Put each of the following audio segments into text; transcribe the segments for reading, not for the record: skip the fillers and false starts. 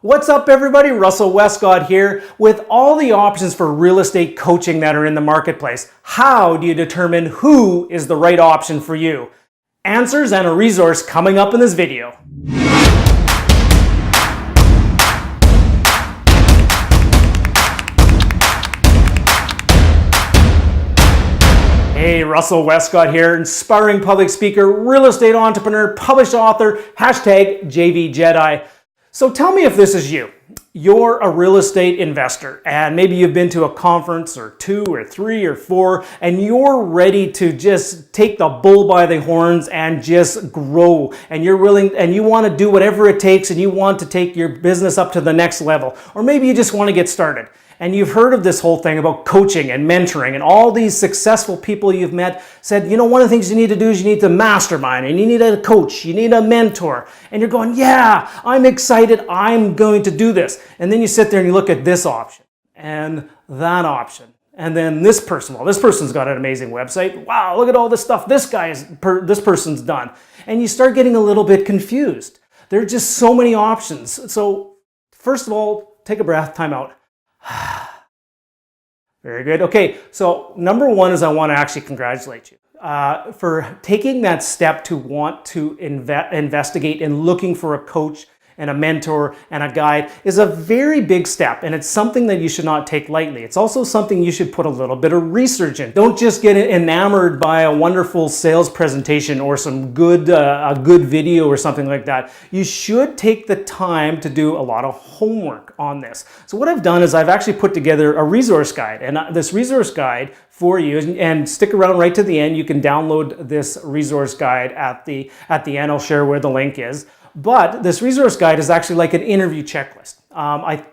What's up everybody, Russell Westcott here. With all the options for real estate coaching that are in the marketplace, how do you determine who is the right option for you? Answers and a resource coming up in this video. Hey, Russell Westcott here, inspiring public speaker, real estate entrepreneur, published author, hashtag JVJedi. So tell me if this is you. You're a real estate investor and maybe you've been to a conference or 2 or 3 or 4 and you're ready to just take the bull by the horns and just grow, and you're willing and you want to do whatever it takes and you want to take your business up to the next level, or maybe you just want to get started. And you've heard of this whole thing about coaching and mentoring, and all these successful people you've met said, you know, one of the things you need to do is you need to mastermind, and you need a coach, you need a mentor. And you're going, yeah, I'm excited, I'm going to do this. And then you sit there and you look at this option and that option. And then this person, well, this person's got an amazing website. Wow, look at all this stuff this person's done. And you start getting a little bit confused. There are just so many options. So first of all, take a breath, time out. Very good. Okay, so number one is I want to actually congratulate you for taking that step to want to investigate and looking for a coach and a mentor and a guide is a very big step, and it's something that you should not take lightly. It's also something you should put a little bit of research in. Don't just get enamored by a wonderful sales presentation or some good a good video or something like that. You should take the time to do a lot of homework on this. So what I've done is I've actually put together a resource guide, and this resource guide for you, and stick around right to the end. You can download this resource guide at the end. I'll share where the link is. But this resource guide is actually like an interview checklist. I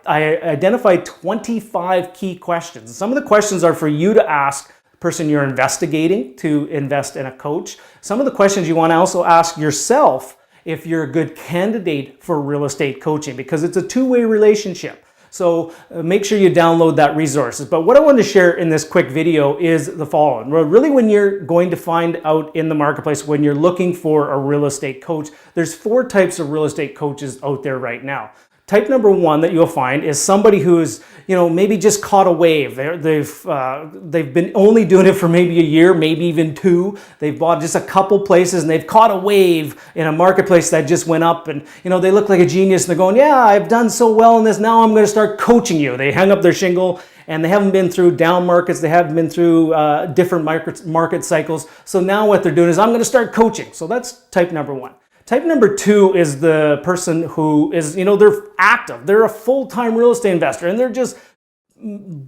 identified 25 key questions. Some of the questions are for you to ask the person you're investigating to invest in a coach. Some of the questions you want to also ask yourself if you're a good candidate for real estate coaching, because it's a two-way relationship. So make sure you download that resources. But what I want to share in this quick video is the following. Really, when you're going to find out in the marketplace, when you're looking for a real estate coach, there's 4 types of real estate coaches out there right now. Type number 1 that you'll find is somebody who's, you know, maybe just caught a wave. They've been only doing it for maybe a year, maybe even 2. They've bought just a couple places and they've caught a wave in a marketplace that just went up, and you know, they look like a genius and they're going, yeah, I've done so well in this, now I'm going to start coaching you. They hang up their shingle and they haven't been through down markets, they haven't been through different market cycles. So now what they're doing is, I'm going to start coaching. So that's type number 1. Type number 2 is the person who is, you know, they're active. They're a full-time real estate investor and they're just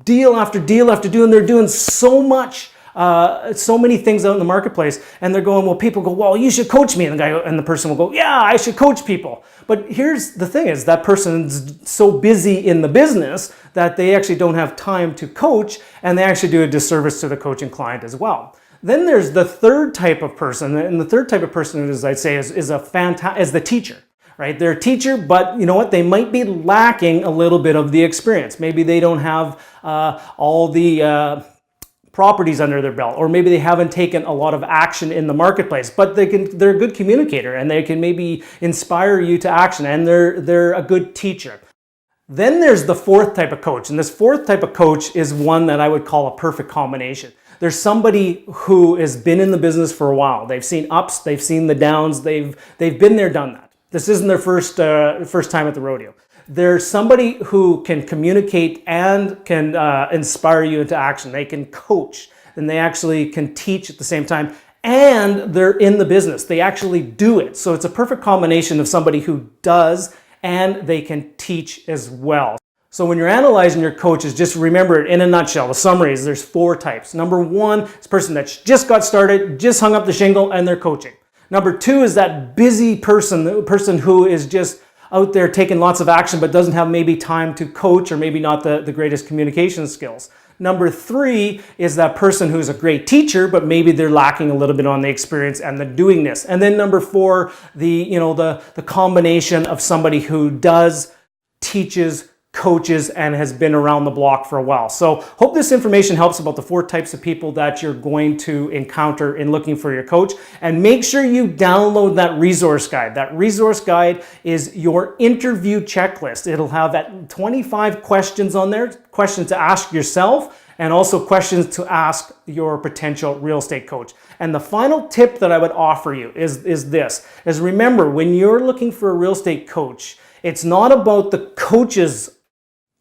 deal after deal after deal, and they're doing so much, so many things out in the marketplace, and they're going, well, people go, well, you should coach me. And the person will go, yeah, I should coach people. But here's the thing is, that person's so busy in the business that they actually don't have time to coach, and they actually do a disservice to the coaching client as well. Then there's the third type of person, and the third type of person, as I'd say, is the teacher, right? They're a teacher, but you know what? They might be lacking a little bit of the experience. Maybe they don't have all the properties under their belt, or maybe they haven't taken a lot of action in the marketplace, but they're a good communicator and they can maybe inspire you to action, and they're a good teacher. Then there's the 4th type of coach, and this 4th type of coach is one that I would call a perfect combination. There's somebody who has been in the business for a while. They've seen ups, they've seen the downs, they've been there, done that. This isn't their first time at the rodeo. There's somebody who can communicate and can inspire you into action. They can coach, and they actually can teach at the same time, and they're in the business. They actually do it. So it's a perfect combination of somebody who does and they can teach as well. So when you're analyzing your coaches, just remember it in a nutshell. The summary is there's 4 types. Number 1 is a person that's just got started, just hung up the shingle, and they're coaching. Number 2 is that busy person, the person who is just out there taking lots of action but doesn't have maybe time to coach, or maybe not the greatest communication skills. Number 3 is that person who's a great teacher, but maybe they're lacking a little bit on the experience and the doing this. And then number 4, the combination of somebody who does, teaches, coaches and has been around the block for a while. So hope this information helps about the 4 types of people that you're going to encounter in looking for your coach. And make sure you download that resource guide. That resource guide is your interview checklist. It'll have that 25 questions on there, questions to ask yourself, and also questions to ask your potential real estate coach. And the final tip that I would offer you is this, is remember, when you're looking for a real estate coach, it's not about the coach's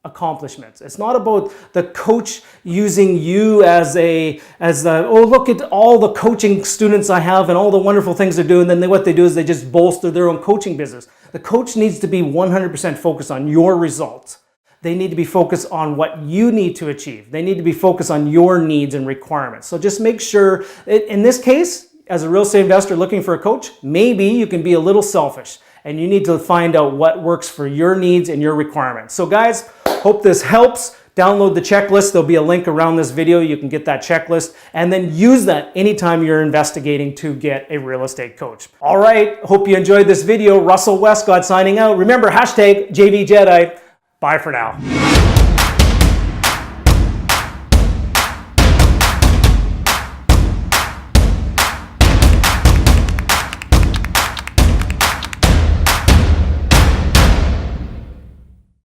accomplishments. It's not about the coach using you as oh, look at all the coaching students I have and all the wonderful things they're doing. Then what they do is they just bolster their own coaching business. The coach needs to be 100% focused on your results. They need to be focused on what you need to achieve. They need to be focused on your needs and requirements. So just make sure, in this case, as a real estate investor looking for a coach, maybe you can be a little selfish and you need to find out what works for your needs and your requirements. So guys, hope this helps. Download the checklist. There'll be a link around this video. You can get that checklist and then use that anytime you're investigating to get a real estate coach. All right. Hope you enjoyed this video. Russell Westcott signing out. Remember, hashtag JV Jedi. Bye for now.